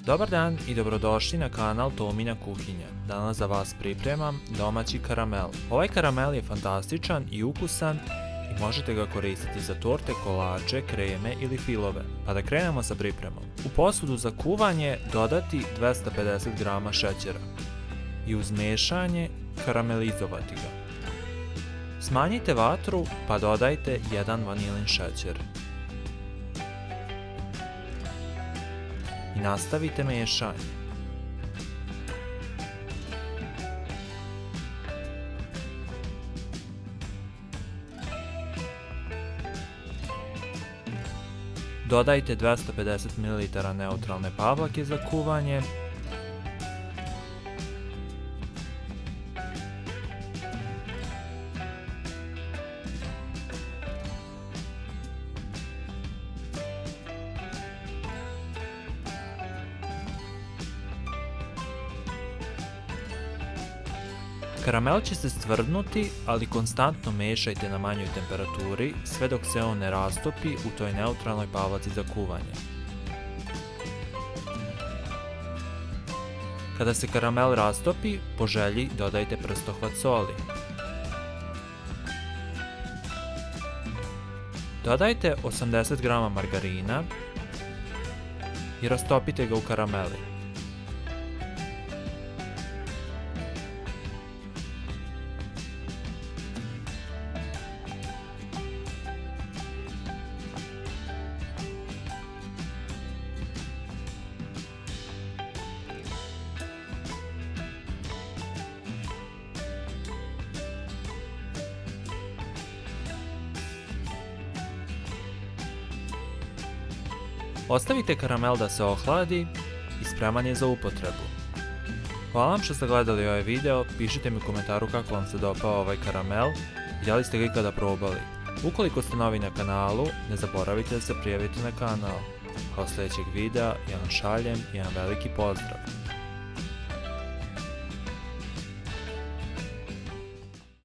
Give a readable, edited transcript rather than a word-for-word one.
Dobar dan i dobrodošli na kanal Tomina kuhinja. Danas za vas pripremam domaći karamel. Ovaj karamel je fantastičan i ukusan i možete ga koristiti za torte, kolače, kreme ili filove. Pa da krenemo sa pripremom. U posudu za kuvanje dodati 250 g šećera i uz mešanje karamelizovati ga. Smanjite vatru pa dodajte 1 vanilin šećer. I nastavite mešanje. Dodajte 250 ml neutralne pavlake za kuvanje. Karamel će se stvrdnuti, ali konstantno mešajte na manjoj temperaturi sve dok se on ne rastopi u toj neutralnoj pavlaci za kuvanje. Kada se karamel rastopi, po želji dodajte prstohvat soli. Dodajte 80 g margarina i rastopite ga u karameli. Ostavite karamel da se ohladi i spreman je za upotrebu. Hvala vam što ste gledali ovaj video, pišite mi u komentaru kako vam se dopao ovaj karamel i da li ste ga ikada probali. Ukoliko ste novi na kanalu, ne zaboravite da se prijavite na kanal. A od sljedećeg videa ja vam šaljem jedan veliki pozdrav.